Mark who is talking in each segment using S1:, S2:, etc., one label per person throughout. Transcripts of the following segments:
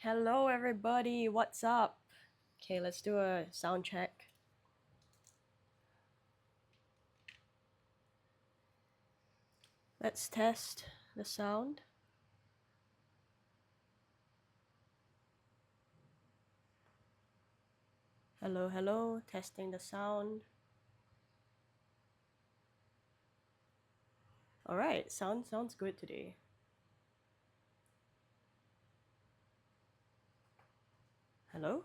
S1: Hello, everybody. What's up? Okay, let's do a sound check. Let's test the sound. Hello, hello. Testing the sound. All right, sounds good today. Hello.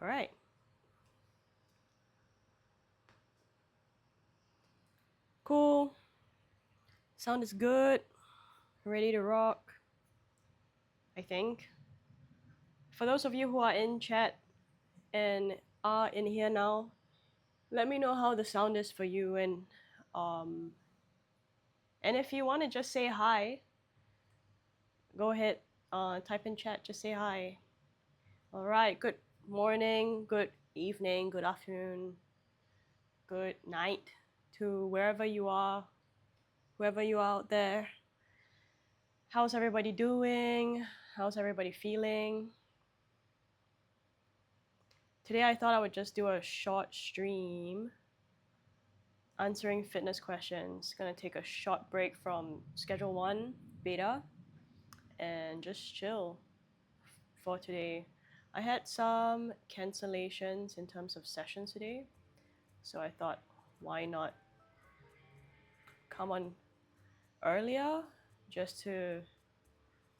S1: All right. Cool. Sound is good. Ready to rock. I think. For those of you who are in chat and are in here now, let me know how the sound is for you um and if you want to just say hi, go ahead, type in chat, just say hi. All right, good morning, good evening, good afternoon, good night to wherever you are, whoever you are out there. How's everybody doing? How's everybody feeling? Today I thought I would just do a short stream answering fitness questions. Gonna take a short break from Schedule 1 beta and just chill for today. I had some cancellations in terms of sessions today, so I thought, why not come on earlier just to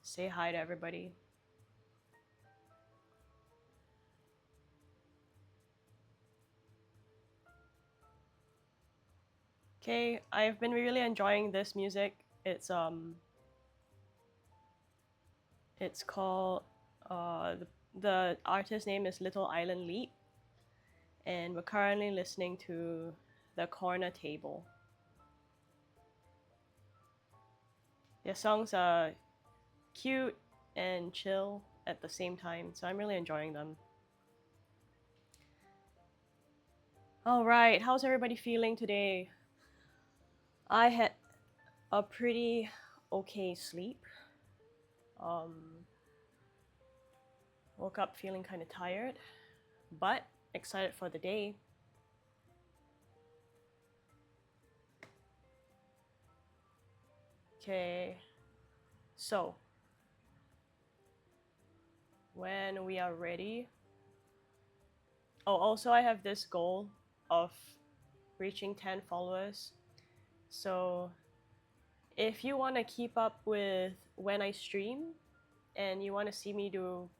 S1: say hi to everybody. Okay, I've been really enjoying this music. It's called the artist name is Little Island Leap, and we're currently listening to The Corner Table. Their songs are cute and chill at the same time, so I'm really enjoying them. All right, how's everybody feeling today? I had a pretty okay sleep. Woke up feeling kind of tired, but excited for the day. Okay, so when we are ready. Oh, also, I have this goal of reaching 10 followers. So if you want to keep up with when I stream and you want to see me do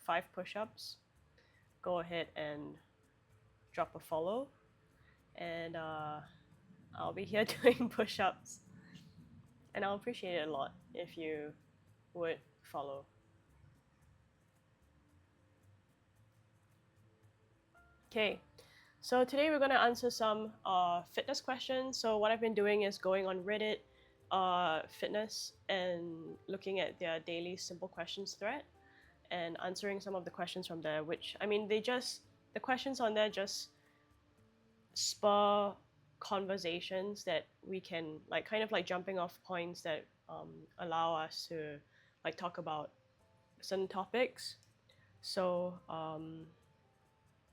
S1: 5 push-ups, go ahead and drop a follow, and I'll be here doing push-ups, and I'll appreciate it a lot if you would follow. Okay, so today we're gonna answer some fitness questions. So what I've been doing is going on Reddit fitness and looking at their daily simple questions thread and answering some of the questions from there, which I mean the questions on there just spur conversations that we can like kind of like jumping off points that allow us to like talk about certain topics. So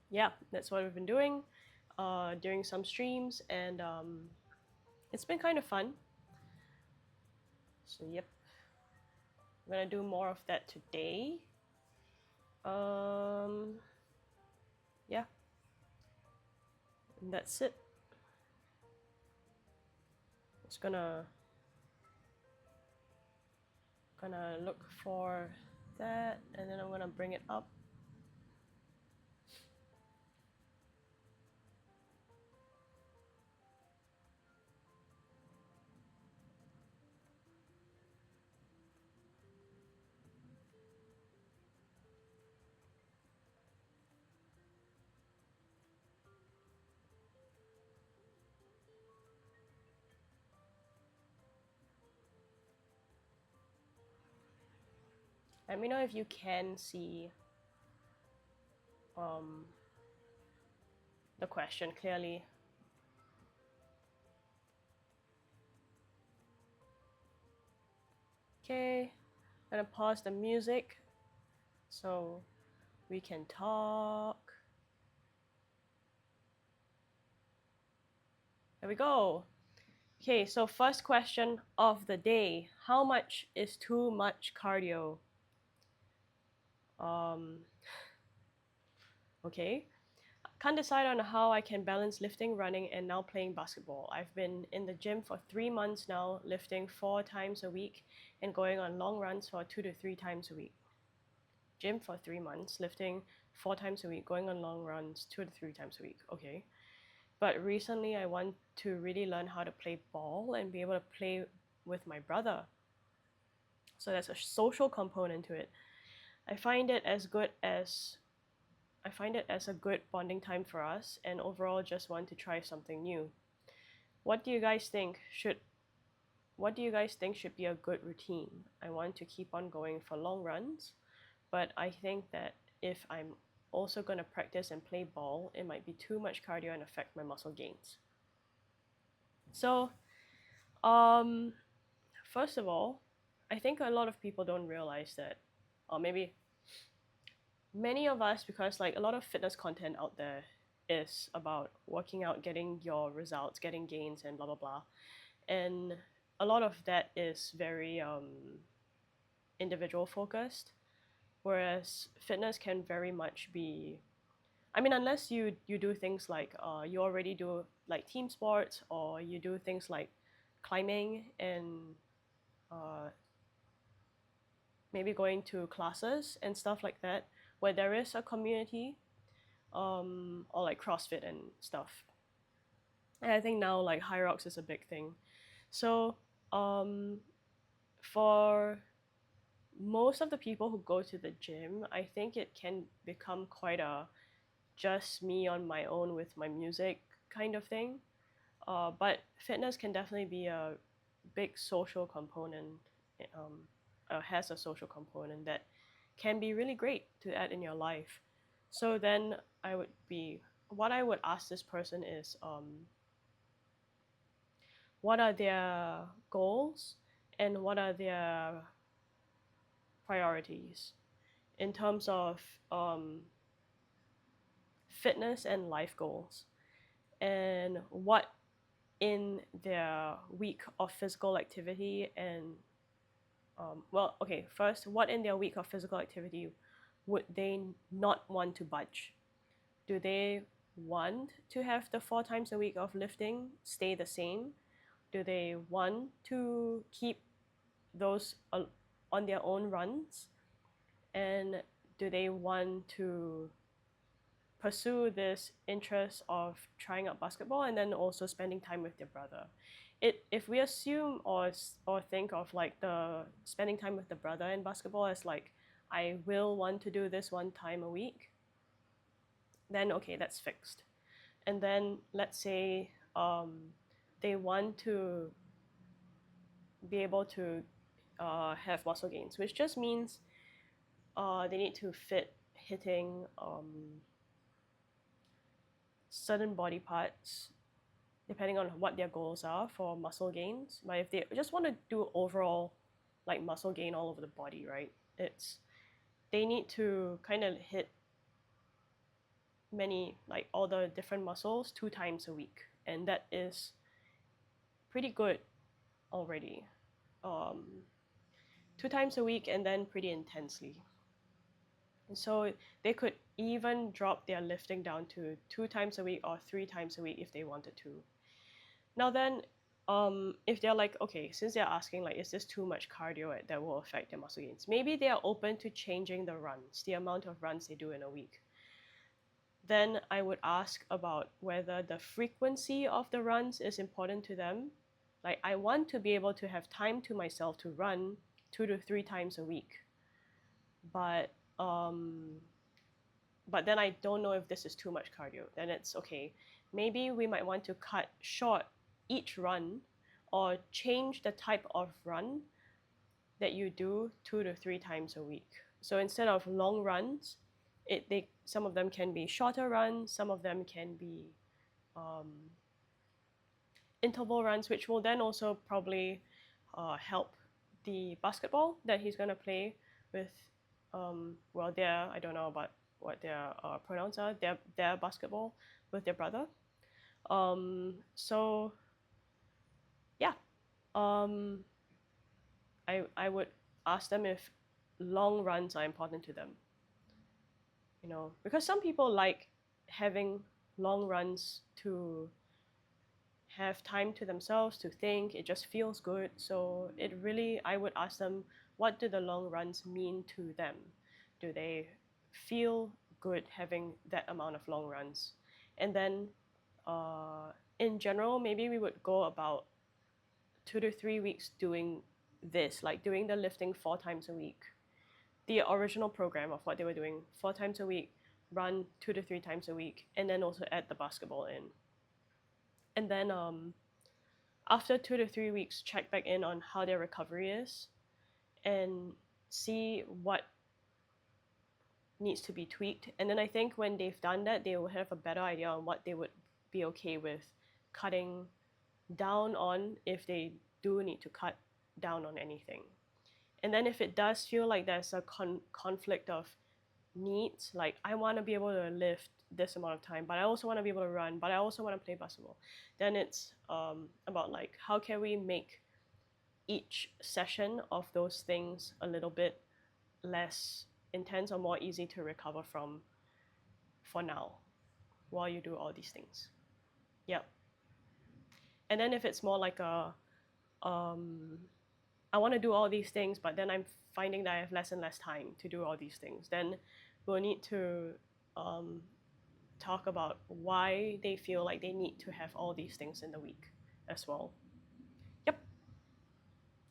S1: yeah, that's what we've been doing during some streams, and it's been kind of fun. So yep, I'm gonna do more of that today. Yeah, and that's it. Just gonna look for that, and then I'm gonna bring it up. Let me know if you can see um, the question clearly. Okay, I'm gonna pause the music so we can talk. There we go. Okay, so first question of the day. How much is too much cardio? Um, okay. Can't decide on how I can balance lifting, running, and now playing basketball. I've been in the gym for 3 months now, lifting 4 times a week and going on long runs for 2 to 3 times a week. Gym for 3 months, lifting 4 times a week, going on long runs 2 to 3 times a week. Okay. But recently, I want to really learn how to play ball and be able to play with my brother. So there's a social component to it. I find it as good as I find it as a good bonding time for us, and overall just want to try something new. What do you guys think should what do you guys think should be a good routine? I want to keep on going for long runs, but I think that if I'm also going to practice and play ball, it might be too much cardio and affect my muscle gains. So, um first of all, I think a lot of people don't realize that, or maybe many of us, because like a lot of fitness content out there is about working out, getting your results, getting gains, and blah blah blah. And a lot of that is very individual focused, whereas fitness can very much be. I mean, unless you do things like you already do like team sports, or you do things like climbing and uh, maybe going to classes and stuff like that, where there is a community, or like CrossFit and stuff. And I think now like High Rocks is a big thing. So um, for most of the people who go to the gym, I think it can become quite a just me on my own with my music kind of thing. But fitness can definitely be a big social component, has a social component that can be really great to add in your life. So then what I would ask this person is, what are their goals and what are their priorities in terms of um, fitness and life goals, and what in their week of physical activity and well, okay, first, what in their week of physical activity would they not want to budge? Do they want to have the 4 times a week of lifting stay the same? Do they want to keep those on their own runs? And do they want to pursue this interest of trying out basketball and then also spending time with their brother? If we assume or think of like the spending time with the brother in basketball as like, I will want to do this 1 time a week, then okay, that's fixed. And then let's say they want to be able to have muscle gains, which just means they need to fit hitting certain body parts depending on what their goals are for muscle gains. But if they just want to do overall like muscle gain all over the body, right? It's they need to kind of hit many like all the different muscles 2 times a week, and that is pretty good already. Um, 2 times a week and then pretty intensely. And so they could even drop their lifting down to 2 times a week or 3 times a week if they wanted to. Now then, if they're like, okay, since they're asking like, is this too much cardio that will affect their muscle gains? Maybe they are open to changing the runs, the amount of runs they do in a week. Then I would ask about whether the frequency of the runs is important to them. Like, I want to be able to have time to myself to run 2 to 3 times a week, but um, but then I don't know if this is too much cardio. Then it's okay. Maybe we might want to cut short each run or change the type of run that you do 2 to 3 times a week. So instead of long runs, some of them can be shorter runs, some of them can be um, interval runs, which will then also probably help the basketball that he's gonna play with. Well, their I don't know about what their pronouns are. Their basketball with their brother. So yeah, um, I would ask them if long runs are important to them. You know, because some people like having long runs to have time to themselves to think. It just feels good. So it really, I would ask them, what do the long runs mean to them? Do they feel good having that amount of long runs? And then in general, maybe we would go about 2 to 3 weeks doing this, like doing the lifting 4 times a week. The original program of what they were doing 4 times a week, run 2 to 3 times a week, and then also add the basketball in. And then after 2 to 3 weeks, check back in on how their recovery is and see what needs to be tweaked. And then I think when they've done that, they will have a better idea on what they would be okay with cutting down on if they do need to cut down on anything. And then if it does feel like there's a conflict of needs, like I want to be able to lift this amount of time, but I also want to be able to run, but I also want to play basketball, then it's about like how can we make each session of those things a little bit less intense or more easy to recover from for now while you do all these things. Yep. And then if it's more like a I want to do all these things, but then I'm finding that I have less and less time to do all these things, then we'll need to talk about why they feel like they need to have all these things in the week as well. Yep.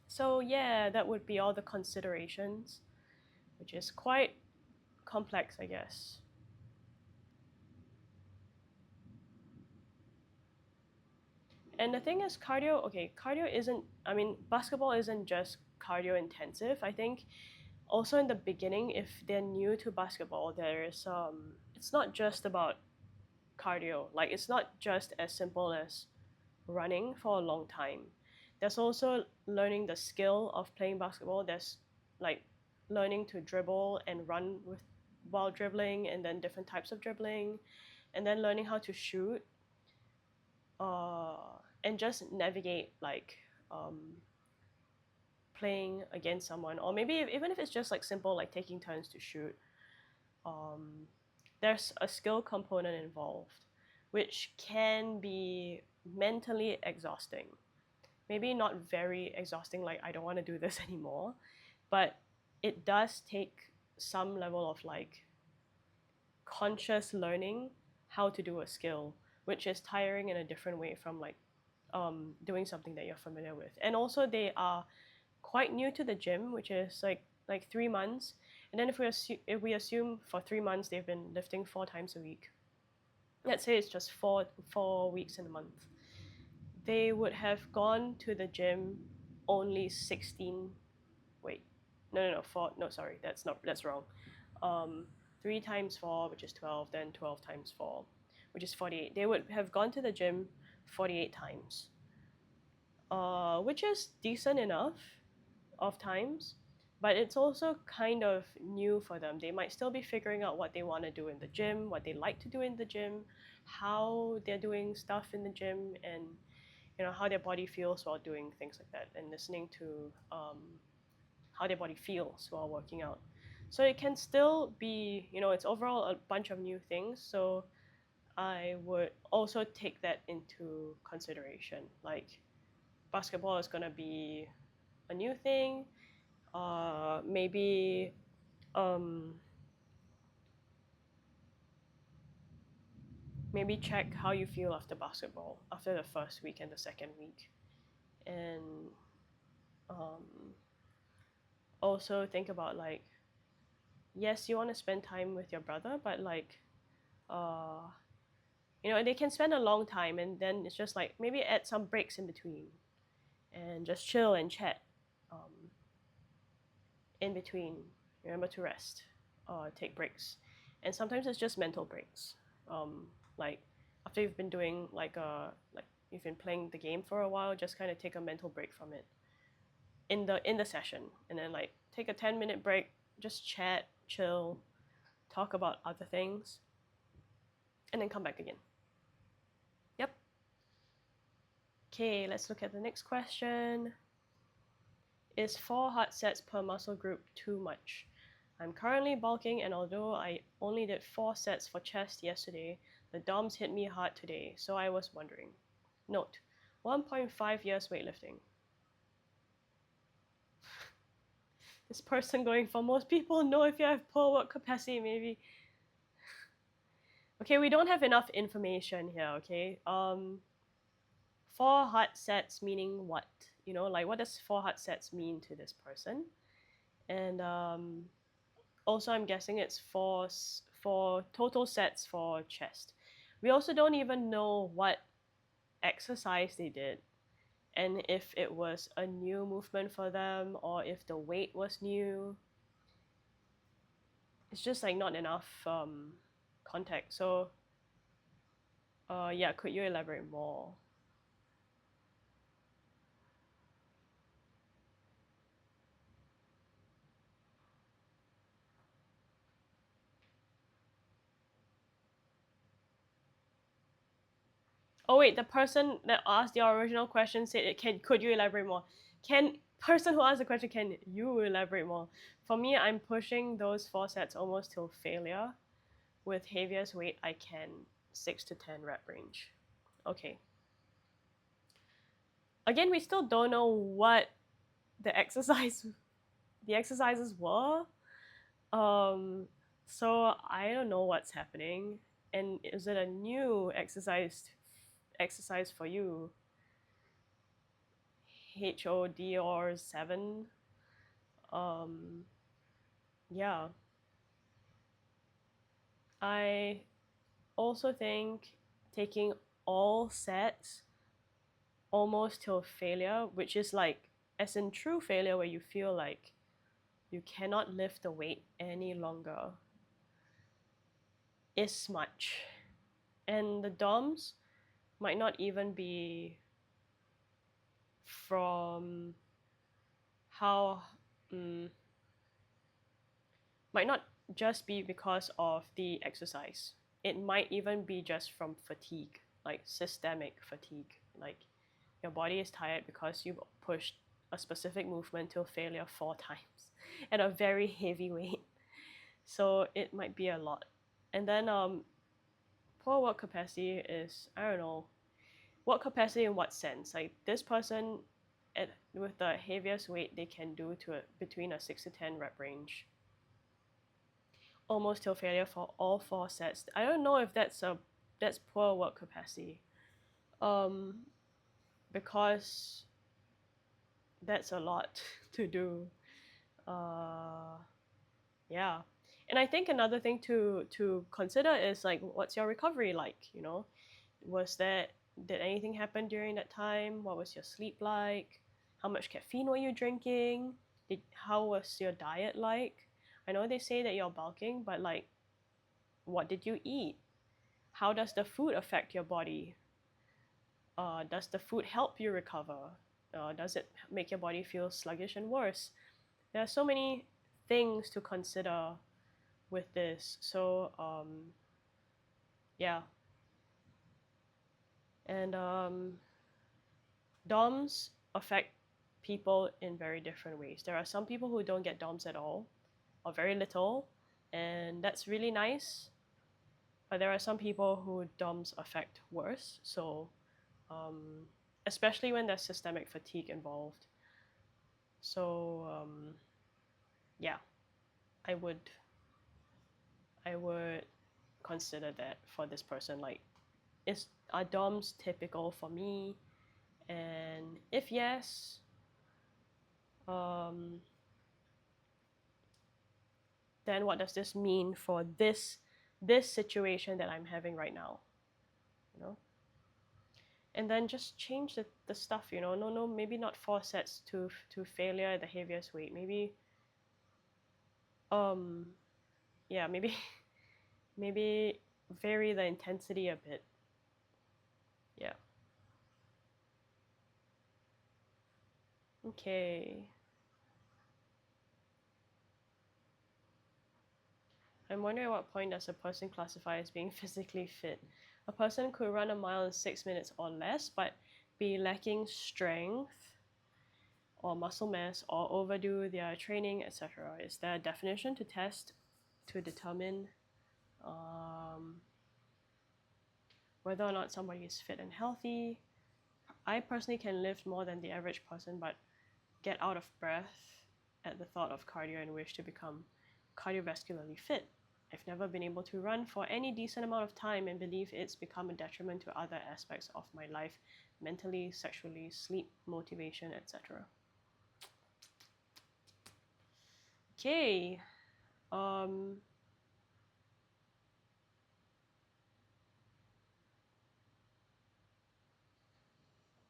S1: So yeah, that would be all the considerations, which is quite complex, I guess. And the thing is, cardio isn't, I mean, basketball isn't just cardio intensive. I think also in the beginning, if they're new to basketball, there's, it's not just about cardio. Like, it's not just as simple as running for a long time. There's also learning the skill of playing basketball. There's like learning to dribble and run with while dribbling, and then different types of dribbling, and then learning how to shoot, uh, and just navigate like playing against someone, or maybe even if it's just like simple like taking turns to shoot. Um, there's a skill component involved, which can be mentally exhausting. Maybe not very exhausting, like I don't want to do this anymore, but it does take some level of like conscious learning how to do a skill, which is tiring in a different way from like doing something that you're familiar with. And also they are quite new to the gym, which is like 3 months. And then if we assume for 3 months they've been lifting 4 times a week, let's say it's just four weeks in a month, they would have gone to the gym only 16. Wait, no, four. No, sorry, that's wrong. Um, 3 times 4, which is 12, then 12 times 4, which is 48. They would have gone to the gym 48 times, which is decent enough of times, but it's also kind of new for them. They might still be figuring out what they want to do in the gym, what they like to do in the gym, how they're doing stuff in the gym, and how their body feels while doing things like that, and listening to how their body feels while working out. So it can still be, it's overall a bunch of new things. So I would also take that into consideration. Like basketball is gonna be a new thing. Maybe um, maybe check how you feel after basketball, after the first week and the second week, and um, also think about like, yes, you want to spend time with your brother, but like, uh, they can spend a long time, and then it's just like maybe add some breaks in between, and just chill and chat, um, in between. Remember to rest, take breaks, and sometimes it's just mental breaks. Like after you've been doing like you've been playing the game for a while, just kind of take a mental break from it. in the session, and then like take a 10-minute break, just chat, chill, talk about other things, and then come back again. Yep. Okay, let's look at the next question. Is 4 hard sets per muscle group too much? I'm currently bulking, and although I only did 4 sets for chest yesterday, the DOMs hit me hard today, so I was wondering. Note, 1.5 years weightlifting. This person going for most people know if you have poor work capacity, maybe. Okay, we don't have enough information here, okay? 4 hard sets meaning what? You know, like what does 4 hard sets mean to this person? And also I'm guessing it's for total sets for chest. We also don't even know what exercise they did and if it was a new movement for them or if the weight was new. It's just like not enough context. So yeah, could you elaborate more? Oh wait, the person that asked the original question said, could you elaborate more? Can person who asked the question, can you elaborate more? For me, I'm pushing those 4 sets almost till failure. With heaviest weight, I can 6 to 10 rep range. Okay. Again, we still don't know what the exercises were. So I don't know what's happening. And is it a new exercise for you? HOD or 7? Um, yeah. I also think taking all sets almost till failure, which is like as in true failure where you feel like you cannot lift the weight any longer, is much. And the DOMs might not even be from how might not just be because of the exercise. It might even be just from fatigue, like systemic fatigue. Like your body is tired because you pushed a specific movement till failure 4 times at a very heavy weight. So it might be a lot. And then poor work capacity is, I don't know, work capacity in what sense? Like this person with the heaviest weight they can do to between a 6 to 10 rep range, almost till failure for all 4 sets. I don't know if that's poor work capacity, um, because that's a lot to do. Yeah, and I think another thing to consider is like, what's your recovery like? You know, did anything happen during that time? What was your sleep like? How much caffeine were you drinking? How was your diet like? I know they say that you're bulking, but like, what did you eat? How does the food affect your body? Does the food help you recover? Does it make your body feel sluggish and worse? There are so many things to consider with this. So yeah, and DOMs affect people in very different ways. There are some people who don't get DOMs at all or very little, and that's really nice. But there are some people who DOMs affect worse. So especially when there's systemic fatigue involved. So yeah, I would I would consider that for this person. Like, are DOMs typical for me? And if yes, um, then what does this mean for this situation that I'm having right now? You know, and then just change the stuff. You know, no, maybe not 4 sets to failure at the heaviest weight. Maybe um, yeah, maybe maybe vary the intensity a bit. Yeah. Okay. I'm wondering at what point does a person classify as being physically fit? A person could run a mile in 6 minutes or less, but be lacking strength or muscle mass or overdo their training, etc. Is there a definition to test to determine whether or not somebody is fit and healthy? I personally can lift more than the average person, but get out of breath at the thought of cardio and wish to become cardiovascularly fit. I've never been able to run for any decent amount of time and believe it's become a detriment to other aspects of my life, mentally, sexually, sleep, motivation, etc. Okay. Um,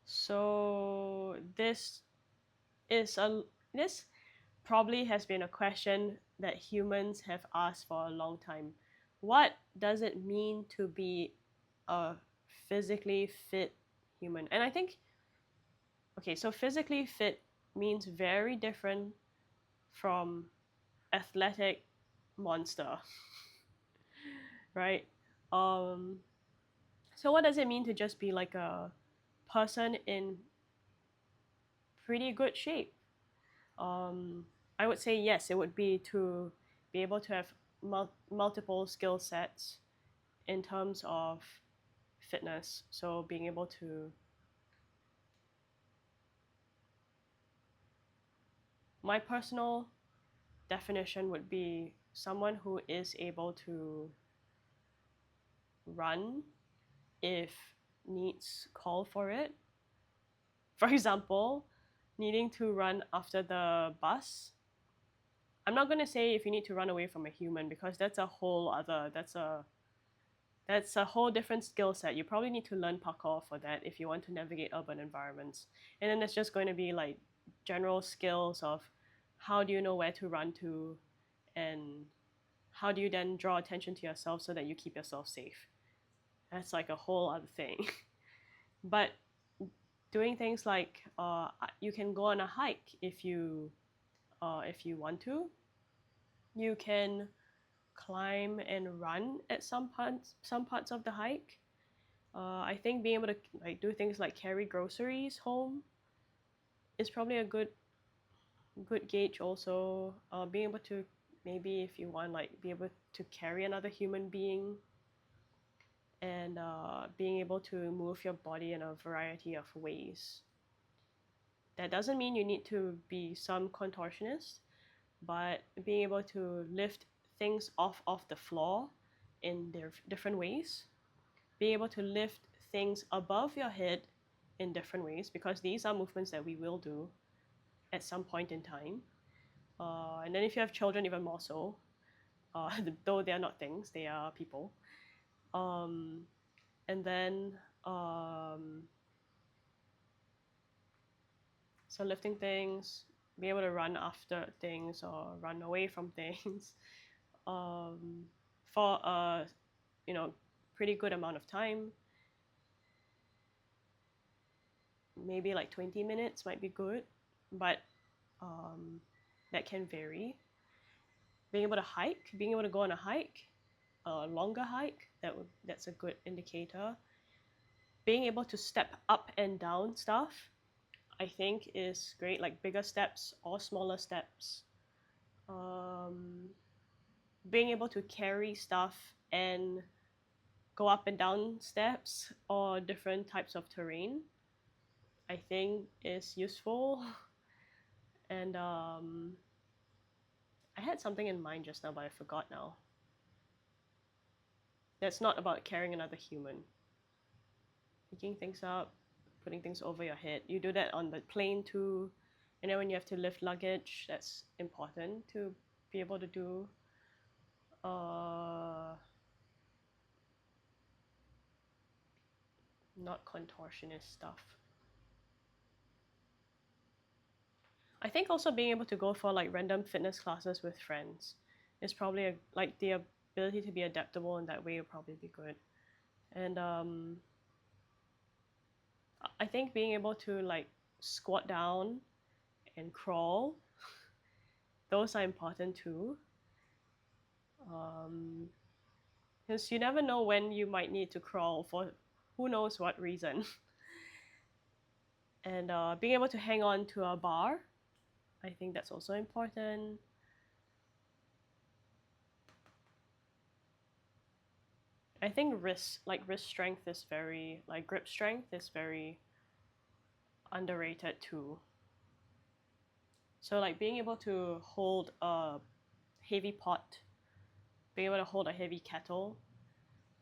S1: so this probably has been a question that humans have asked for a long time. What does it mean to be a physically fit human? And I think, okay, so physically fit means very different from athletic monster, right? Um, so what does it mean to just be like a person in pretty good shape? I would say yes, it would be to be able to have multiple skill sets in terms of fitness. So being able to, my personal definition would be someone who is able to run if needs call for it. For example, needing to run after the bus. I'm not going to say if you need to run away from a human because that's a whole different skill set. You probably need to learn parkour for that if you want to navigate urban environments. And then it's just going to be like general skills of how do you know where to run to, and how do you then draw attention to yourself so that you keep yourself safe. That's like a whole other thing. But doing things like you can go on a hike if you want to. You can climb and run at some parts of the hike. I think being able to like do things like carry groceries home is probably a good gauge. Also, being able to, maybe if you want, like be able to carry another human being, and being able to move your body in a variety of ways. That doesn't mean you need to be some contortionist, but being able to lift things off of the floor in their different ways, being able to lift things above your head in different ways, because these are movements that we will do at some point in time. And then if you have children, even more so, though they are not things, they are people. Um, and then, so lifting things, be able to run after things or run away from things um, for a pretty good amount of time. Maybe like 20 minutes might be good, but that can vary. Being able to hike, being able to go on a hike, a longer hike, that's a good indicator. Being able to step up and down stuff, I think is great, like bigger steps or smaller steps. Being able to carry stuff and go up and down steps or different types of terrain, I think is useful. And I had something in mind just now, but I forgot now. That's not about carrying another human. Picking things up, putting things over your head. You do that on the plane too. And then when you have to lift luggage, that's important to be able to do. Not contortionist stuff. I think also being able to go for like random fitness classes with friends is probably like the ability to be adaptable in that way would probably be good. And I think being able to like squat down and crawl, those are important too. Because you never know when you might need to crawl for who knows what reason. And being able to hang on to a bar, I think that's also important. I think wrist strength is very, like grip strength is very underrated too. So like being able to hold a heavy pot, being able to hold a heavy kettle.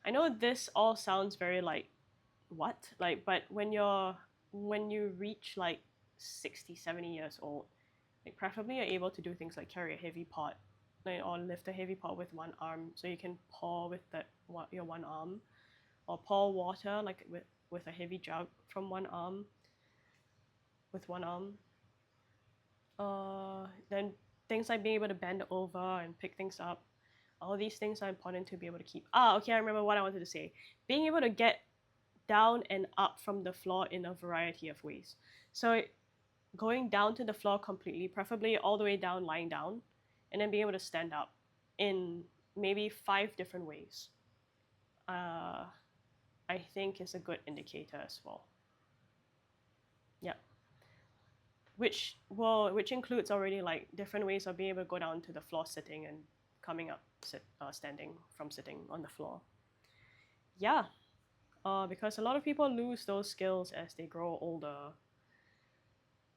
S1: I know this all sounds very like what? Like but when you reach like 60, 70 years old, like preferably you're able to do things like carry a heavy pot, like or lift a heavy pot with one arm so you can pour with your one arm, or pour water like with a heavy jug from one arm with one arm. Then things like being able to bend over and pick things up. All these things are important to be able to keep. Okay, I remember what I wanted to say. Being able to get down and up from the floor in a variety of ways. So going down to the floor completely, preferably all the way down, lying down, and then being able to stand up in maybe 5 different ways. I think is a good indicator as well. Yeah. Which includes already like different ways of being able to go down to the floor sitting and coming up standing from sitting on the floor. Yeah, because a lot of people lose those skills as they grow older.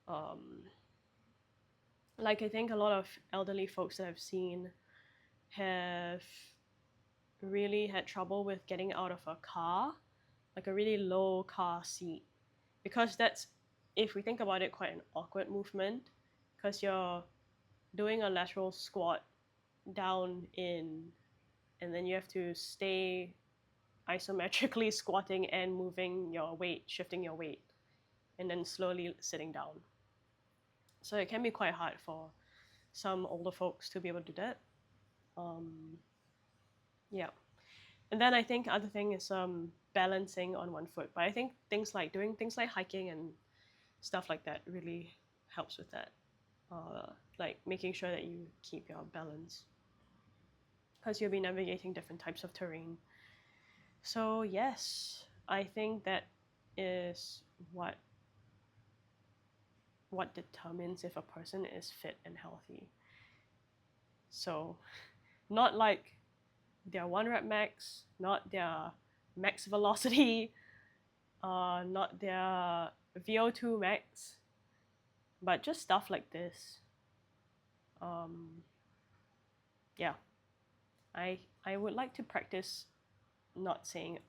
S1: Um, like I think a lot of elderly folks that I've seen have really had trouble with getting out of a car, like a really low car seat, because that's, if we think about it, quite an awkward movement, because you're doing a lateral squat down in, and then you have to stay isometrically squatting and moving your weight, shifting your weight, and then slowly sitting down. So it can be quite hard for some older folks to be able to do that. Yeah. And then I think other thing is balancing on one foot. But I think things like doing things like hiking and stuff like that really helps with that. Like making sure that you keep your balance, because you'll be navigating different types of terrain. So yes, I think that is what determines if a person is fit and healthy. So not like their 1 rep max, not their max velocity, not their VO2 max, but just stuff like this. Yeah, I would like to practice not saying.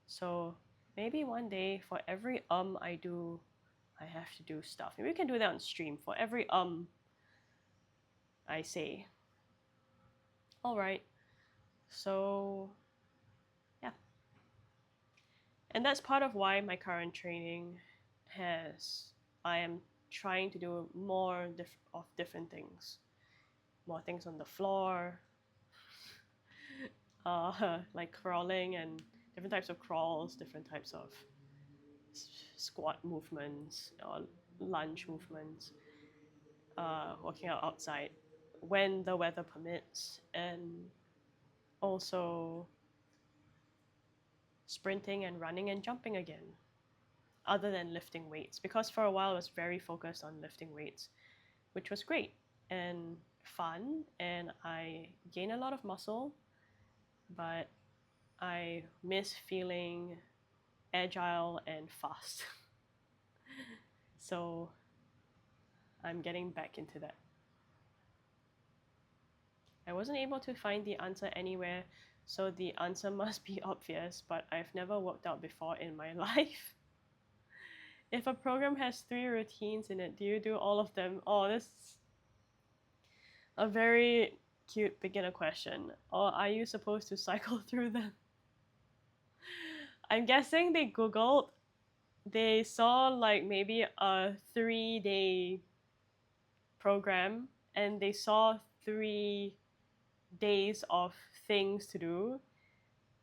S1: So maybe one day for every I do, I have to do stuff. Maybe we can do that on stream. For every I say. All right. So yeah, and that's part of why my current training has. I am trying to do more of different things, more things on the floor, like crawling and different types of crawls, different types of squat movements or lunge movements, working out outside when the weather permits, and also sprinting and running and jumping again, other than lifting weights. Because for a while I was very focused on lifting weights, which was great and fun, and I gained a lot of muscle, but I miss feeling agile and fast. So I'm getting back into that. I wasn't able to find the answer anywhere, so the answer must be obvious, but I've never worked out before in my life. If a program has 3 routines in it, do you do all of them? Oh, this is a very cute beginner question. Or are you supposed to cycle through them? I'm guessing they Googled, they saw like maybe a 3-day program, and they saw 3 days of things to do,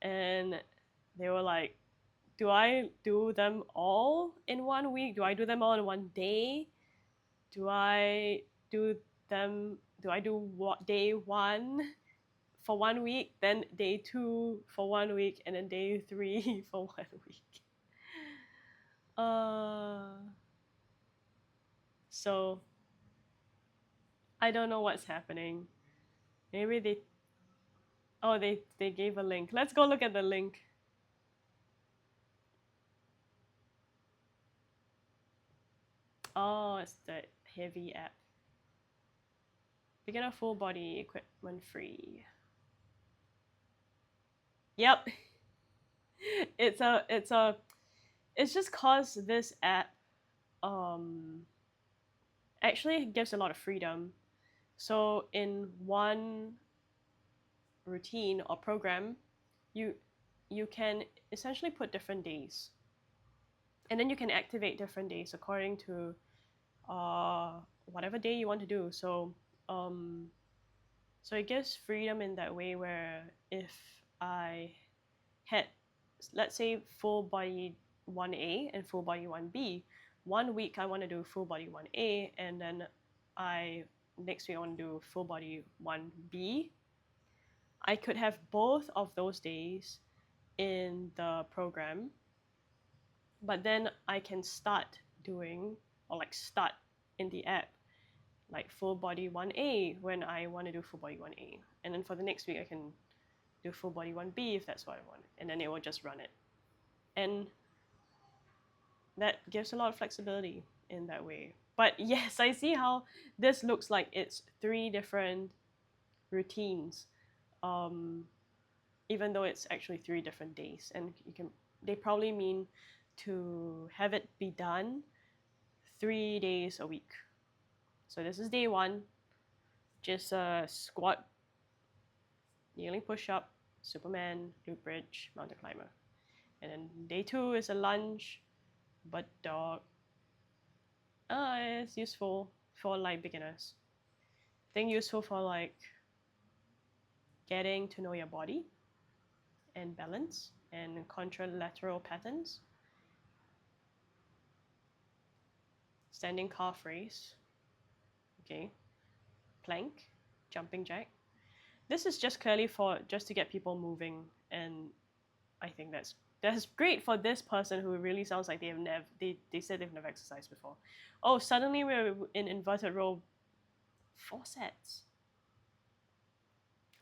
S1: and they were like, do I do them all in 1 week? Do I do them all in 1 day? Do I do them? Do I do what day 1? for 1 week, then day 2 for 1 week, and then day 3 for 1 week. So I don't know what's happening. Maybe they gave a link. Let's go look at the link. Oh, it's the heavy app. Beginner full body equipment free. Yep. It's just cause this app actually gives a lot of freedom. So in one routine or program, you can essentially put different days, and then you can activate different days according to whatever day you want to do. So it gives freedom in that way where if I had, let's say, full body 1A and full body 1B, 1 week I want to do full body 1A, and then next week I want to do full body 1B. I could have both of those days in the program, but then I can start doing, or like start in the app, like full body 1A when I want to do full body 1A. And then for the next week, I can do full body 1B if that's what I want. And then it will just run it. And that gives a lot of flexibility in that way. But yes, I see how this looks like it's 3 different routines, even though it's actually 3 different days. And they probably mean to have it be done 3 days a week. So this is day 1, just a squat, kneeling push-up, Superman, glute bridge, mountain climber. And then day 2 is a lunge, butt dog. It's useful for like beginners. I think useful for like getting to know your body and balance and contralateral patterns. Standing calf raise. Okay. Plank, jumping jack. This is just clearly just to get people moving, and I think that's great for this person who really sounds like they said they've never exercised before. Oh, suddenly we're in inverted row 4 sets.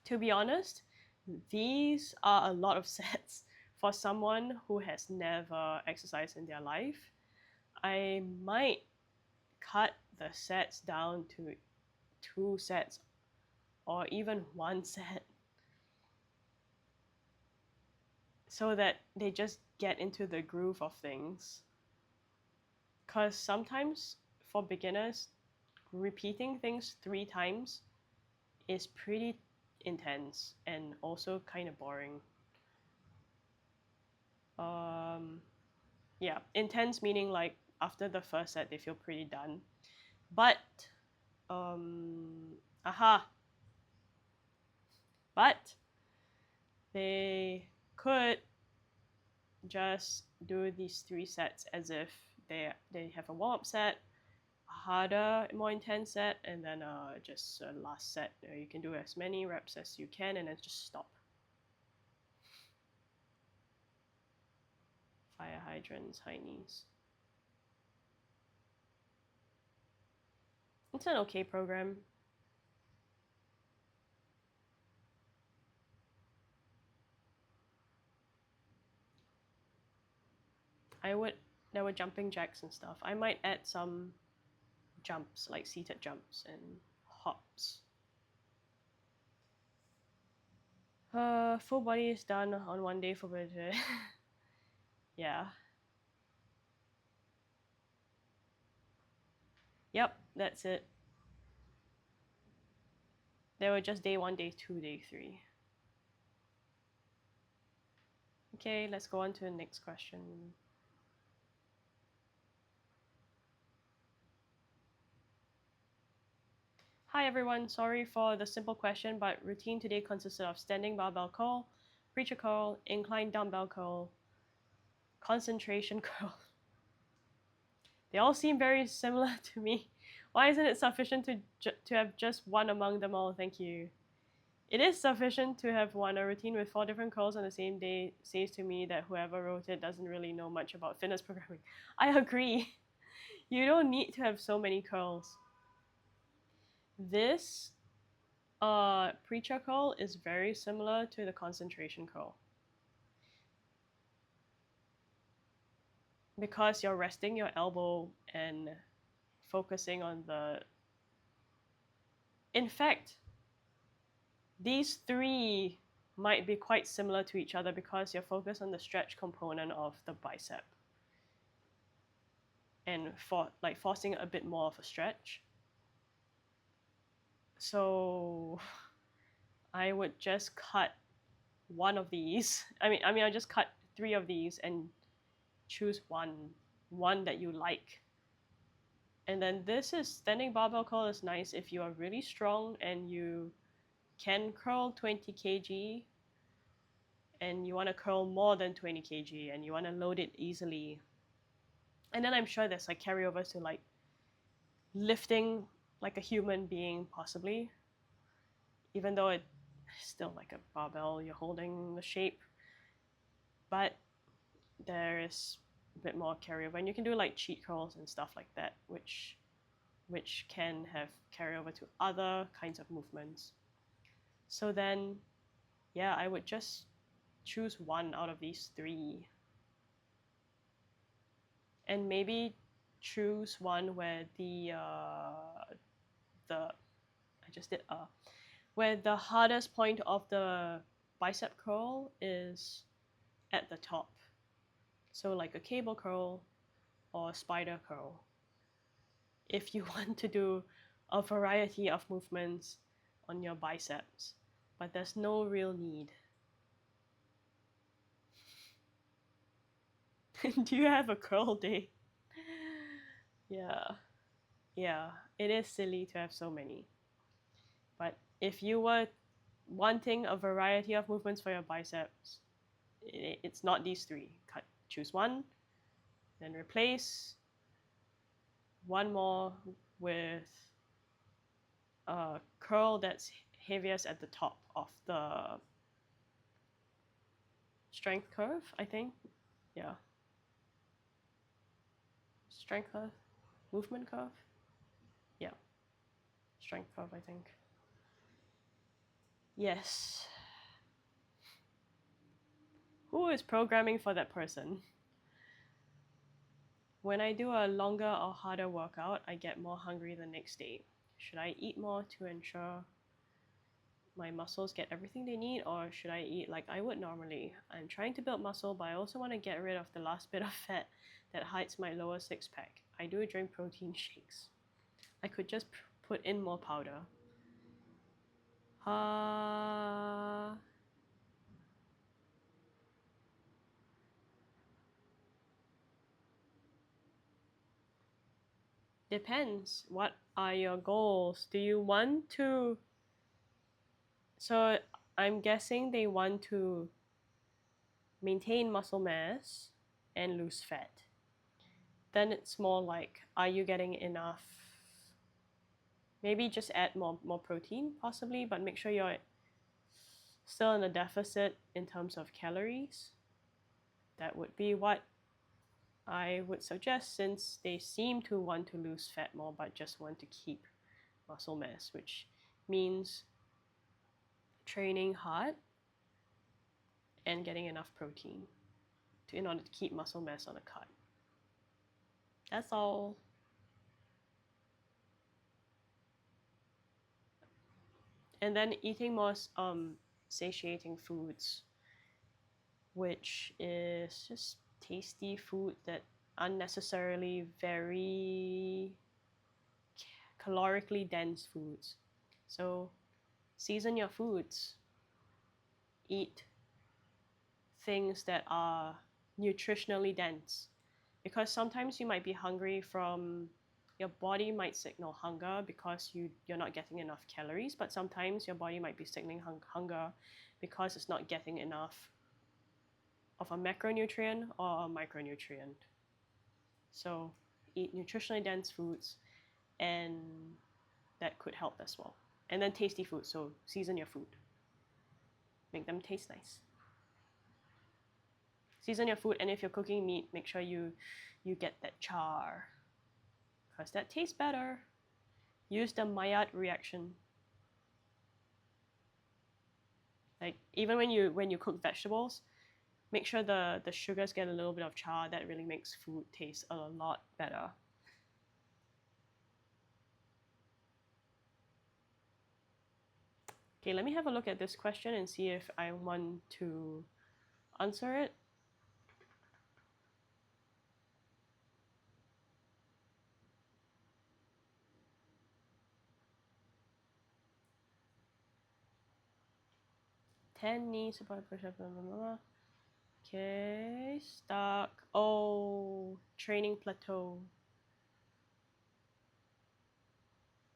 S1: To be honest, these are a lot of sets for someone who has never exercised in their life. I might cut the sets down to 2 sets or even 1 set so that they just get into the groove of things. Because sometimes for beginners, repeating things 3 times is pretty intense and also kind of boring. Yeah, intense meaning like after the first set they feel pretty done. But but they could just do these 3 sets as if they have a warm-up set, a harder, more intense set, and then just a last set. You can do as many reps as you can and then just stop. Fire hydrants, high knees. It's an okay program. There were jumping jacks and stuff. I might add some jumps, like seated jumps and hops. Full body is done on 1 day for better. Yeah. Yep, that's it. There were just day 1, day 2, day 3. Okay, let's go on to the next question. Hi everyone, sorry for the simple question, but routine today consisted of standing barbell curl, preacher curl, incline dumbbell curl, concentration curl. They all seem very similar to me. Why isn't it sufficient to have just one among them all? Thank you. It is sufficient to have one. A routine with 4 different curls on the same day says to me that whoever wrote it doesn't really know much about fitness programming. I agree. You don't need to have so many curls. This preacher curl is very similar to the concentration curl. Because you're resting your elbow and focusing on the... In fact, these three might be quite similar to each other because you're focused on the stretch component of the bicep and forcing a bit more of a stretch. So I would just cut one of these. I just cut 3 of these and choose one that you like. And then this is standing barbell curl is nice if you are really strong and you can curl 20 kg and you want to curl more than 20 kg and you want to load it easily. And then I'm sure there's like carryovers to like lifting like a human being possibly, even though it's still like a barbell, you're holding the shape, but there is a bit more carryover, and you can do like cheat curls and stuff like that, which can have carryover to other kinds of movements. So then, yeah, I would just choose one out of these 3, and maybe choose one where I just did where the hardest point of the bicep curl is at the top. So like a cable curl or a spider curl. If you want to do a variety of movements on your biceps, but there's no real need. Do you have a curl day? Yeah, it is silly to have so many. But if you were wanting a variety of movements for your biceps, it's not these 3. Choose one, then replace one more with a curl that's heaviest at the top of the strength curve, I think. Yeah. Strength curve? Movement curve? Yeah. Strength curve, I think. Yes. Who is programming for that person? When I do a longer or harder workout, I get more hungry the next day. Should I eat more to ensure my muscles get everything they need, or should I eat like I would normally? I'm trying to build muscle, but I also want to get rid of the last bit of fat that hides my lower 6-pack. I do drink protein shakes. I could just put in more powder. Depends. What are your goals? Do you want to... So I'm guessing they want to maintain muscle mass and lose fat. Then it's more like, are you getting enough? Maybe just add more protein, possibly, but make sure you're still in a deficit in terms of calories. That would be what I would suggest, since they seem to want to lose fat more but just want to keep muscle mass, which means training hard and getting enough protein in order to keep muscle mass on a cut. That's all. And then eating more satiating foods, which is just tasty food that unnecessarily very calorically dense foods. So season your foods. Eat things that are nutritionally dense, because sometimes you might be hungry from... Your body might signal hunger because you're not getting enough calories, but sometimes your body might be signaling hunger because it's not getting enough of a macronutrient or a micronutrient. So eat nutritionally dense foods, and that could help as well. And then tasty food, so season your food. Make them taste nice. Season your food, and if you're cooking meat, make sure you get that char, because that tastes better. Use the Maillard reaction. Like even when you cook vegetables, make sure the sugars get a little bit of char. That really makes food taste a lot better. Okay, let me have a look at this question and see if I want to answer it. Ten knees, support push-up, blah blah blah. Okay, stuck. Oh, training plateau.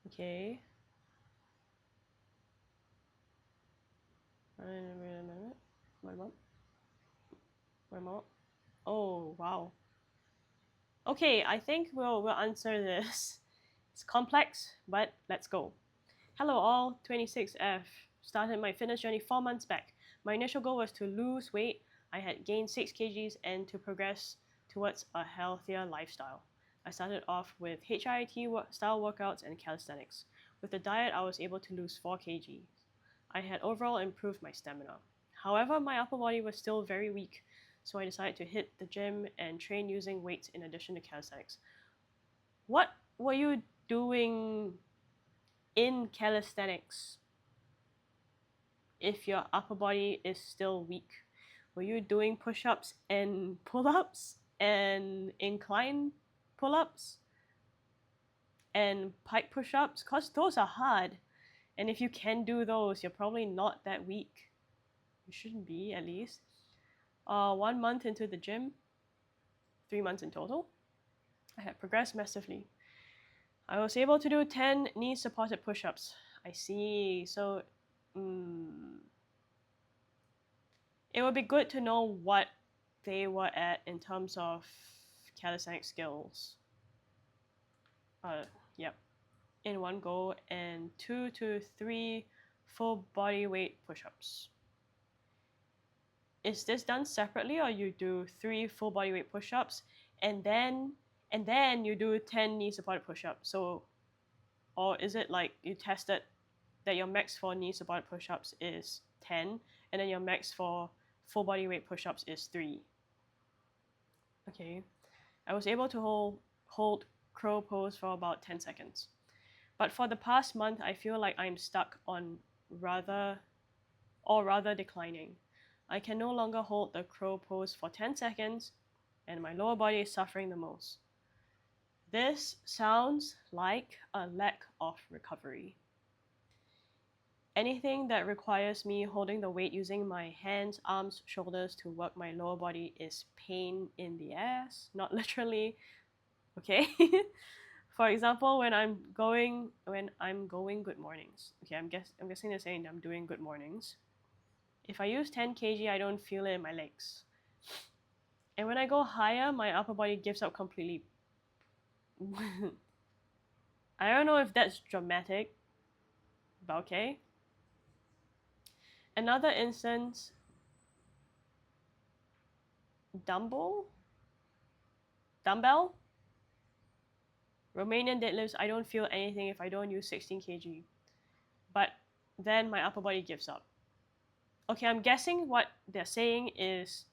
S1: Okay. Wait a minute. One more. One more. Oh wow. Okay, I think we'll answer this. It's complex, but let's go. Hello all, 26F. Started my fitness journey 4 months back. My initial goal was to lose weight. I had gained 6 kgs and to progress towards a healthier lifestyle. I started off with HIIT style workouts and calisthenics. With the diet, I was able to lose 4 kgs. I had overall improved my stamina. However, my upper body was still very weak, so I decided to hit the gym and train using weights in addition to calisthenics. What were you doing in calisthenics if your upper body is still weak? Were you doing push-ups and pull-ups and incline pull-ups and pike push-ups? Because those are hard. And if you can do those, you're probably not that weak. You shouldn't be, at least. 1 month into the gym, 3 months in total, I had progressed massively. I was able to do 10 knee supported push-ups. I see. So it would be good to know what they were at in terms of calisthenics skills. Yep. In one go, and 2 to 3 full body weight push-ups. Is this done separately, or you do 3 full body weight push-ups and then you do 10 knee supported push-ups? So, or is it like you tested that your max for knee supported push-ups is 10 and then your max for full body weight push-ups is 3? Okay. I was able to hold crow pose for about 10 seconds. But for the past month, I feel like I'm stuck on rather declining. I can no longer hold the crow pose for 10 seconds, and my lower body is suffering the most. This sounds like a lack of recovery. Anything that requires me holding the weight using my hands, arms, shoulders to work my lower body is pain in the ass, not literally. Okay. For example, when I'm going good mornings. Okay, I'm guessing they're saying I'm doing good mornings. If I use 10 kg, I don't feel it in my legs. And when I go higher, my upper body gives up completely. I don't know if that's dramatic, but okay. Another instance, dumbbell? Romanian deadlifts, I don't feel anything if I don't use 16 kg. But then my upper body gives up. Okay, I'm guessing what they're saying is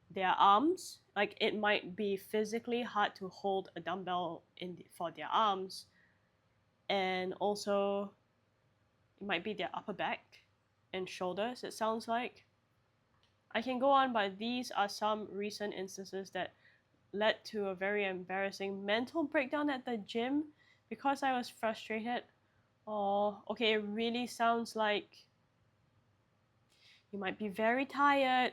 S1: their arms. Like, it might be physically hard to hold a dumbbell for their arms. And also, it might be their upper back and shoulders, it sounds like. I can go on, but these are some recent instances that led to a very embarrassing mental breakdown at the gym because I was frustrated. Oh, okay, it really sounds like you might be very tired.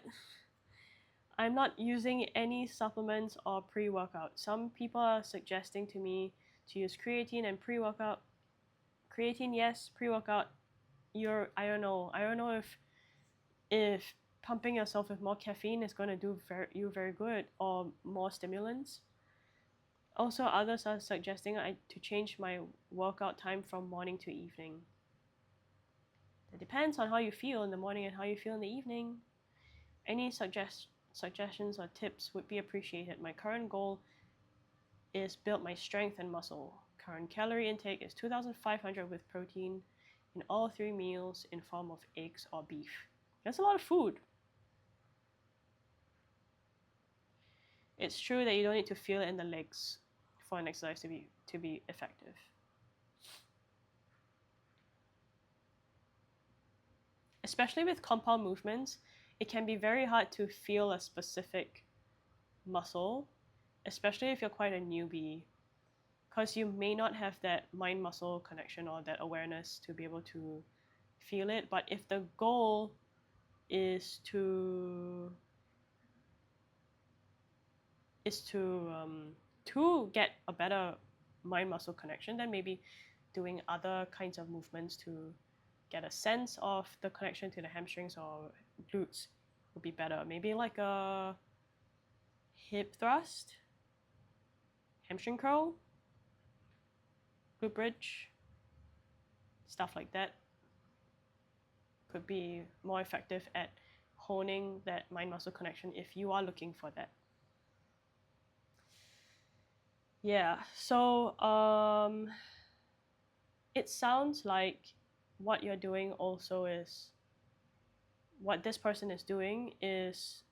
S1: I'm not using any supplements or pre-workout. Some people are suggesting to me to use creatine and pre-workout. Creatine, yes. Pre-workout, I don't know. I don't know if pumping yourself with more caffeine is going to do you very good, or more stimulants. Also, others are suggesting to change my workout time from morning to evening. It depends on how you feel in the morning and how you feel in the evening. Any suggestions or tips would be appreciated. My current goal is build my strength and muscle. Current calorie intake is 2,500 with protein in all 3 meals in form of eggs or beef. That's a lot of food. It's true that you don't need to feel it in the legs for an exercise to be effective. Especially with compound movements, it can be very hard to feel a specific muscle, especially if you're quite a newbie, because you may not have that mind muscle connection or that awareness to be able to feel it. But if the goal is to get a better mind muscle connection, then maybe doing other kinds of movements to get a sense of the connection to the hamstrings or glutes would be better. Maybe like a hip thrust, hamstring curl, glute bridge, stuff like that could be more effective at honing that mind muscle connection if you are looking for that. Yeah, so it sounds like what you're doing also is what this person is doing is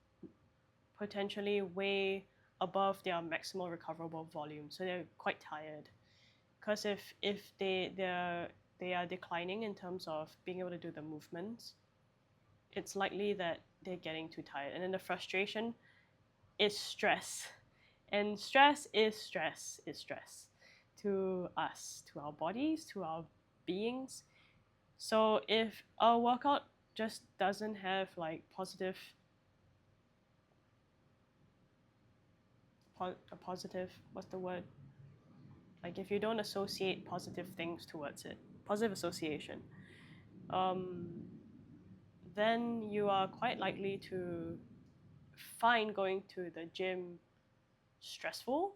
S1: potentially way above their maximal recoverable volume, so they're quite tired. Because if they are declining in terms of being able to do the movements, it's likely that they're getting too tired, and then the frustration is stress, and stress to us, to our bodies, to our beings. So if a workout just doesn't have like positive what's the word, like if you don't associate positive things towards it, positive association, um, then you are quite likely to find going to the gym stressful,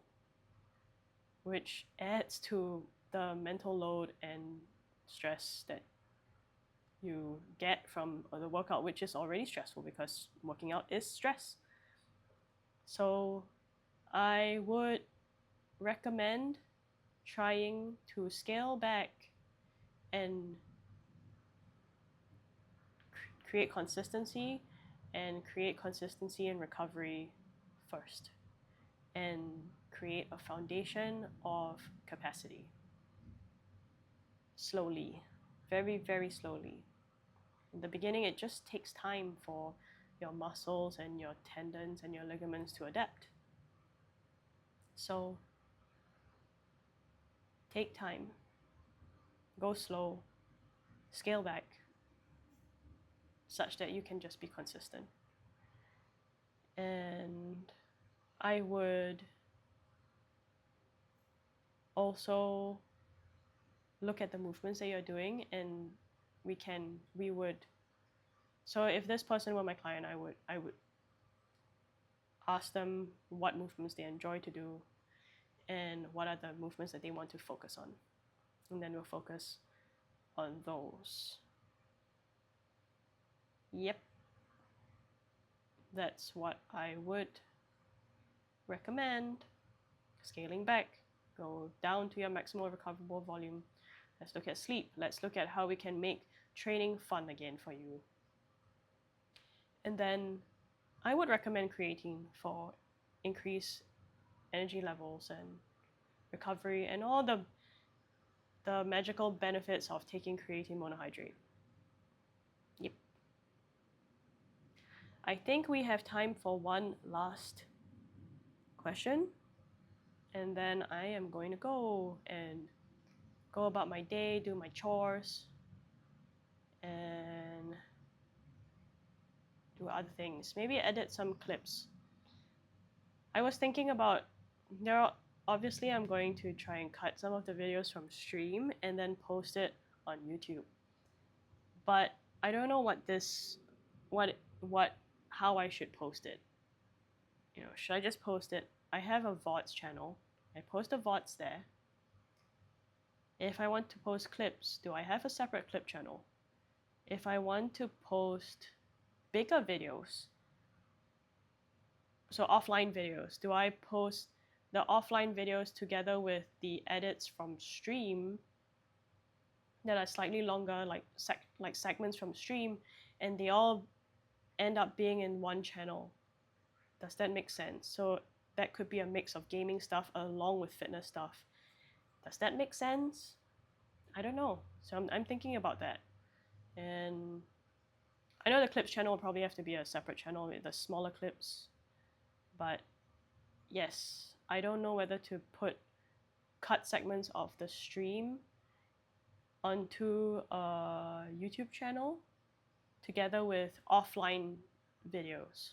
S1: which adds to the mental load and stress that you get from the workout, which is already stressful because working out is stress. So I would recommend trying to scale back and create consistency in recovery first, and create a foundation of capacity slowly, very, very slowly. In the beginning, it just takes time for your muscles and your tendons and your ligaments to adapt. So take time, go slow, scale back, such that you can just be consistent. And I would also look at the movements that you're doing, and we would so if this person were my client, I would ask them what movements they enjoy to do and what are the movements that they want to focus on, and then we'll focus on those. Yep, that's what I would recommend. Scaling back, go down to your maximal recoverable volume. Let's look at sleep. Let's look at how we can make training fun again for you. And then I would recommend creatine for increased energy levels and recovery and all the magical benefits of taking creatine monohydrate. Yep. I think we have time for one last question, and then I am going to go about my day, do my chores, and do other things. Maybe edit some clips. I was thinking about, obviously I'm going to try and cut some of the videos from stream and then post it on YouTube. But I don't know how I should post it. Should I just post it? I have a VODs channel. I post the VODs there. If I want to post clips, do I have a separate clip channel? if I want to post bigger videos, so offline videos, do I post the offline videos together with the edits from stream that are slightly longer, like segments from stream, and they all end up being in one channel? Does that make sense? So that could be a mix of gaming stuff along with fitness stuff. Does that make sense? I don't know. So I'm thinking about that. And I know the clips channel will probably have to be a separate channel with the smaller clips. But yes, I don't know whether to put cut segments of the stream onto a YouTube channel together with offline videos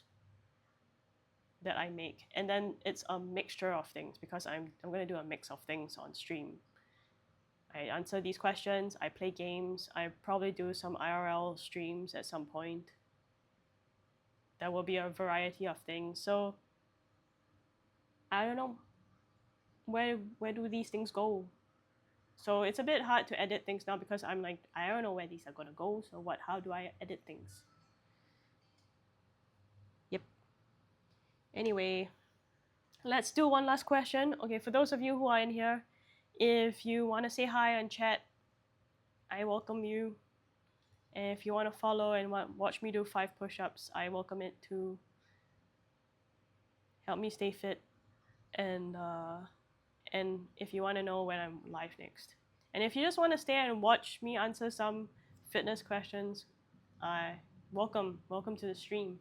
S1: that I make. And then it's a mixture of things because I'm going to do a mix of things on stream. I answer these questions, I play games, I probably do some IRL streams at some point. There will be a variety of things. So I don't know where do these things go. So it's a bit hard to edit things now because I'm like, I don't know where these are gonna go. So how do I edit things? Yep. Anyway, let's do one last question. Okay, for those of you who are in here, if you want to say hi and chat, I welcome you. And if you want to follow and watch me do 5 push-ups, I welcome it too. Help me stay fit. And if you want to know when I'm live next. And if you just want to stay and watch me answer some fitness questions, welcome to the stream.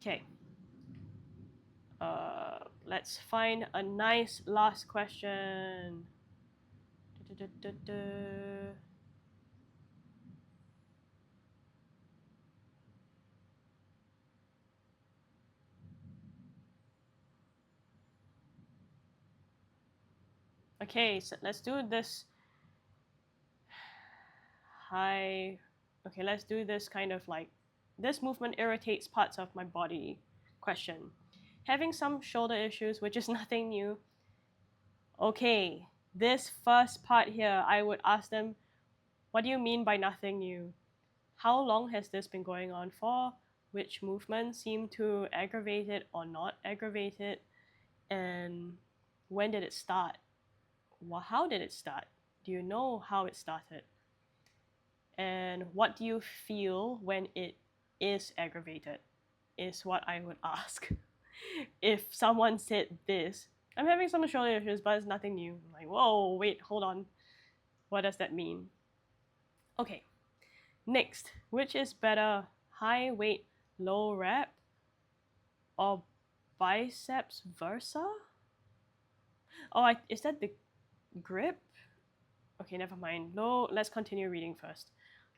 S1: Okay. Let's find a nice last question. Okay, so let's do this let's do this kind of like, this movement irritates parts of my body question. Having some shoulder issues, which is nothing new. Okay, this first part here, I would ask them, what do you mean by nothing new? How long has this been going on for? Which movements seem to aggravate it or not aggravate it? And when did it start? Well, how did it start? Do you know how it started? And what do you feel when it is aggravated? Is what I would ask. If someone said this, I'm having some shoulder issues, but it's nothing new. I'm like, whoa, wait, hold on. What does that mean? Okay, next, which is better, high weight, low rep, or biceps versa? Oh, is that the grip? Okay, never mind. Let's continue reading first.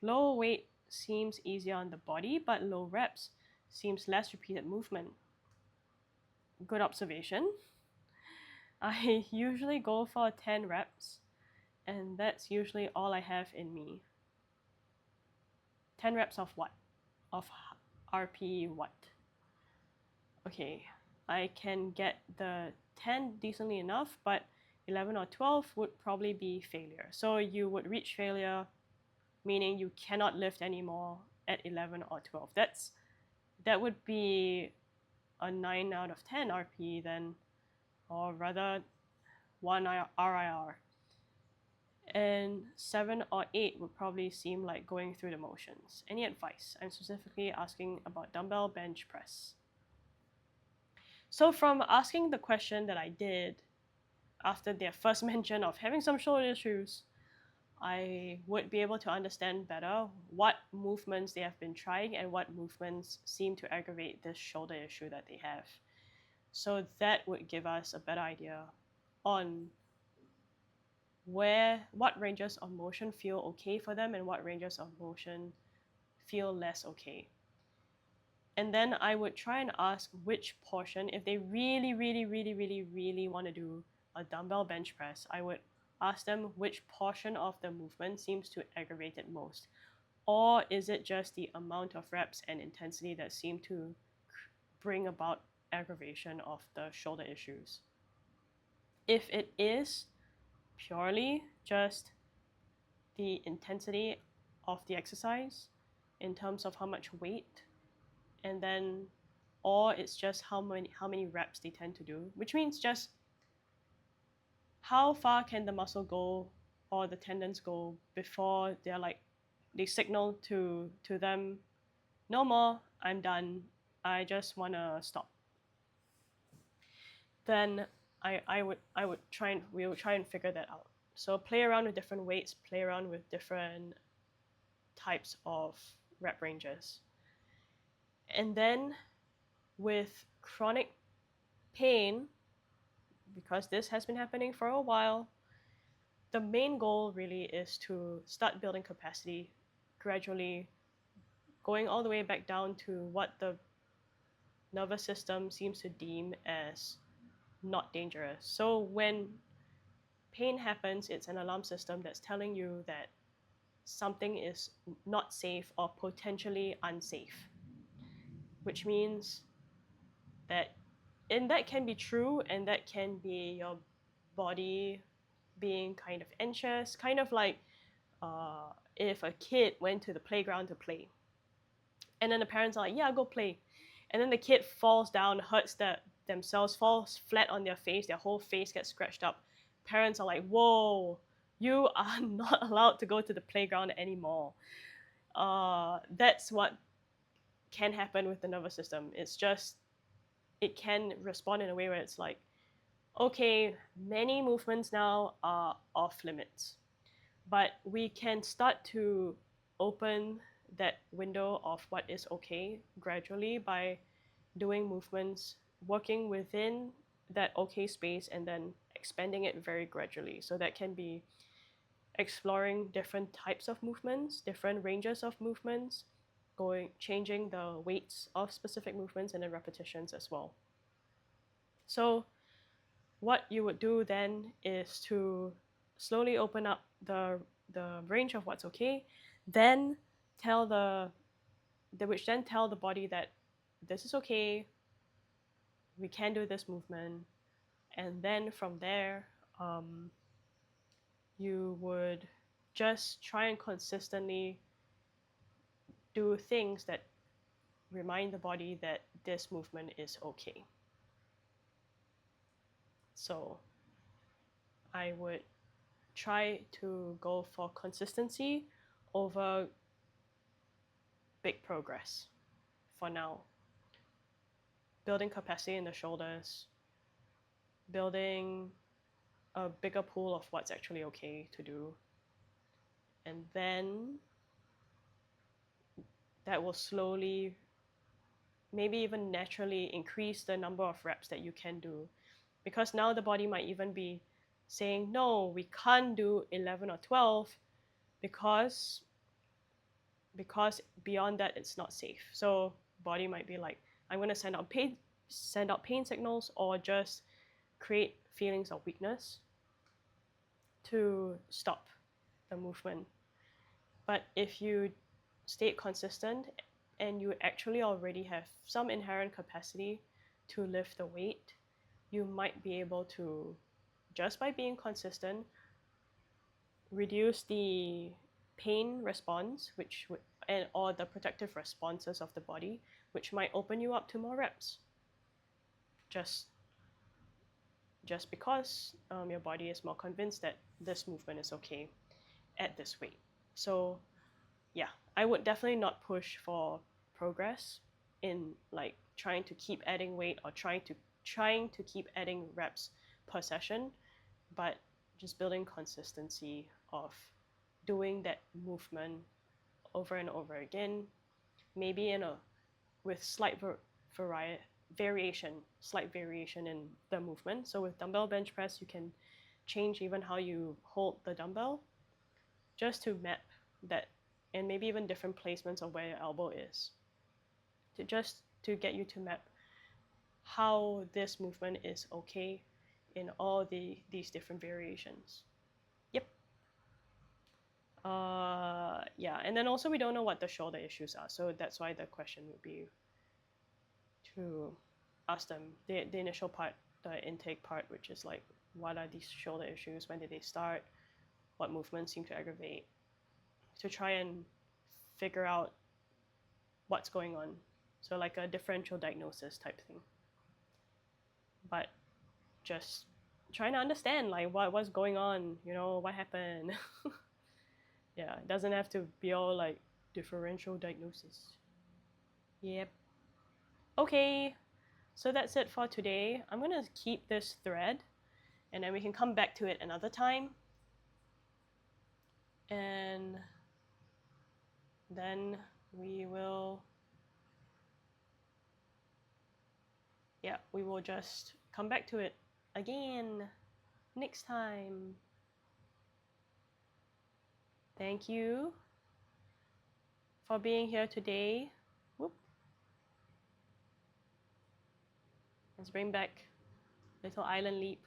S1: Low weight seems easier on the body, but low reps seems less repeated movement. Good observation. I usually go for 10 reps, and that's usually all I have in me. 10 reps of what? Of RP what? Okay, I can get the 10 decently enough, but 11 or 12 would probably be failure. So you would reach failure, meaning you cannot lift anymore at 11 or 12. That would be a 9 out of 10 RP then, or rather 1 RIR. And 7 or 8 would probably seem like going through the motions. Any advice? I'm specifically asking about dumbbell bench press. So from asking the question that I did after their first mention of having some shoulder issues, I would be able to understand better what movements they have been trying and what movements seem to aggravate this shoulder issue that they have. So that would give us a better idea on what ranges of motion feel okay for them and what ranges of motion feel less okay. And then I would try and ask which portion, if they really want to do a dumbbell bench press, I would ask them which portion of the movement seems to aggravate it most. Or is it just the amount of reps and intensity that seem to bring about aggravation of the shoulder issues? If it is purely just the intensity of the exercise in terms of how much weight, and then or it's just how many reps they tend to do, which means just how far can the muscle go or the tendons go before they're like they signal to them, no more, I'm done, I just want to stop. Then I would try and we would try and figure that out. So play around with different weights, play around with different types of rep ranges. And then with chronic pain, because this has been happening for a while, the main goal really is to start building capacity gradually, going all the way back down to what the nervous system seems to deem as not dangerous. So when pain happens, it's an alarm system that's telling you that something is not safe or potentially unsafe, which means that, and that can be true, and that can be your body being kind of anxious, kind of like if a kid went to the playground to play, and then the parents are like, yeah, go play, and then the kid falls down, hurts themselves, falls flat on their face, their whole face gets scratched up. Parents are like, whoa, you are not allowed to go to the playground anymore. That's what can happen with the nervous system. It's just, it can respond in a way where it's like, okay, many movements now are off limits, but we can start to open that window of what is okay gradually by doing movements, working within that okay space, and then expanding it very gradually. So that can be exploring different types of movements, different ranges of movements, changing the weights of specific movements and then repetitions as well. So what you would do then is to slowly open up the range of what's okay, then tell which then tell the body that this is okay, we can do this movement, and then from there, you would just try and consistently do things that remind the body that this movement is okay. So I would try to go for consistency over big progress for now. Building capacity in the shoulders, building a bigger pool of what's actually okay to do. And then that will slowly, maybe even naturally, increase the number of reps that you can do. Because now the body might even be saying, no, we can't do 11 or 12 because beyond that it's not safe. So body might be like, I'm going to send out pain signals or just create feelings of weakness to stop the movement. But if you stay consistent and you actually already have some inherent capacity to lift the weight, you might be able to, just by being consistent, reduce the pain response, or the protective responses of the body, which might open you up to more reps. Just because your body is more convinced that this movement is okay at this weight. So yeah, I would definitely not push for progress in like trying to keep adding weight or trying to keep adding reps per session, but just building consistency of doing that movement over and over again, maybe with slight variation in the movement. So with dumbbell bench press, you can change even how you hold the dumbbell just to map that, and maybe even different placements of where your elbow is, to get you to map how this movement is okay in all these different variations. Yep. Yeah, and then also we don't know what the shoulder issues are, so that's why the question would be to ask them the initial part, the intake part, which is like, what are these shoulder issues? When did they start? What movements seem to aggravate? To try and figure out what's going on. So like a differential diagnosis type thing. But just trying to understand like what's going on, you know, what happened. Yeah, it doesn't have to be all like differential diagnosis. Yep. Okay, so that's it for today. I'm gonna keep this thread and then we can come back to it another time. And then we will, yeah, we will just come back to it again next time. Thank you for being here today. Whoop. Let's bring back Little Island Leap.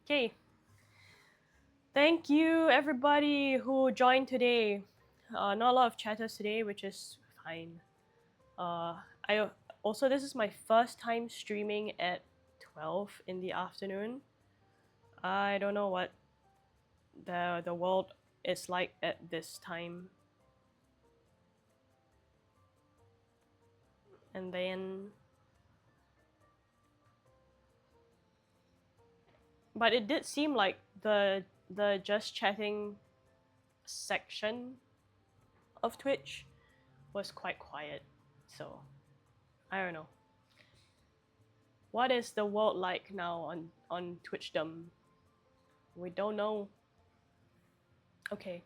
S1: Okay. Thank you everybody who joined today. Not a lot of chatters today, which is fine. I also, this is my first time streaming at 12 in the afternoon. I don't know what the world is like at this time. And then, but it did seem like the just chatting section of Twitch was quite quiet. So I don't know. What is the world like now on Twitchdom? We don't know. Okay.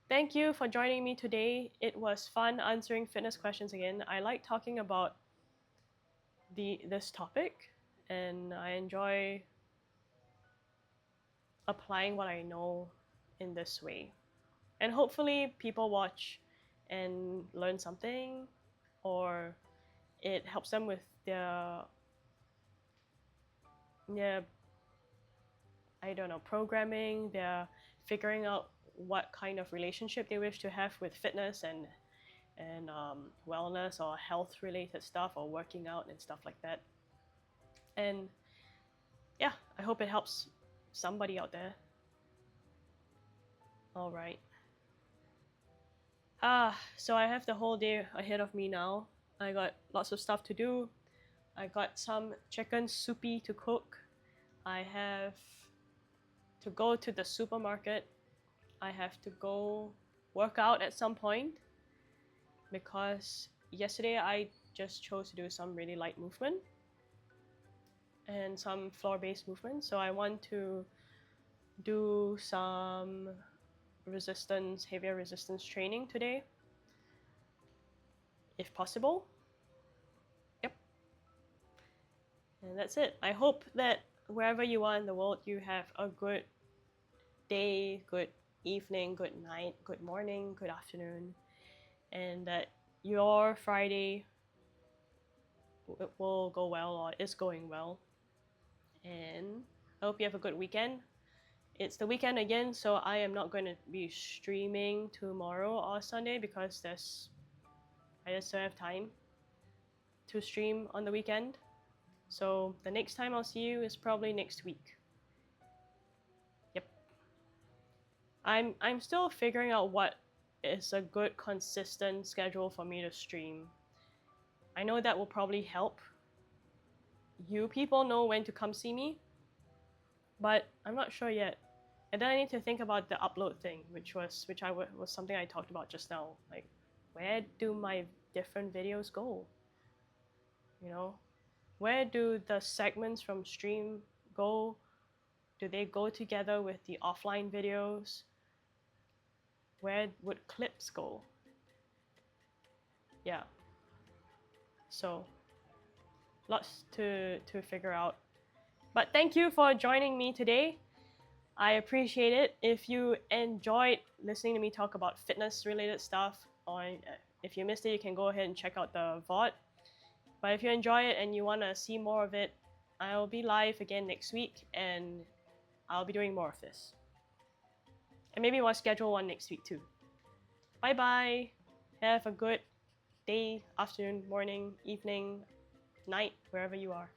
S1: Thank you for joining me today. It was fun answering fitness questions again. I like talking about this topic, and I enjoy applying what I know in this way. And hopefully people watch and learn something, or it helps them with their I don't know, programming, they're figuring out what kind of relationship they wish to have with fitness and wellness or health related stuff or working out and stuff like that. And yeah, I hope it helps somebody out there. All right. So I have the whole day ahead of me now. I got lots of stuff to do. I got some chicken soupy to cook. I have to go to the supermarket. I have to go work out at some point because yesterday I just chose to do some really light movement and some floor-based movement. So I want to do some heavier resistance training today, if possible. Yep. And that's it. I hope that wherever you are in the world, you have a good day, good evening, good night, good morning, good afternoon, and that your Friday will go well or is going well. And I hope you have a good weekend. It's the weekend again, so I am not going to be streaming tomorrow or Sunday because I just don't have time to stream on the weekend. So the next time I'll see you is probably next week. Yep. I'm still figuring out what is a good consistent schedule for me to stream. I know that will probably help you people know when to come see me, but I'm not sure yet. And then I need to think about the upload thing, which was something I talked about just now. Like, where do my different videos go? You know, where do the segments from stream go? Do they go together with the offline videos? Where would clips go? Yeah. So, lots to figure out. But thank you for joining me today. I appreciate it. If you enjoyed listening to me talk about fitness related stuff, or if you missed it, you can go ahead and check out the VOD. But if you enjoy it and you want to see more of it, I'll be live again next week and I'll be doing more of this. And maybe we'll schedule one next week too. Bye bye. Have a good day, afternoon, morning, evening, night, wherever you are.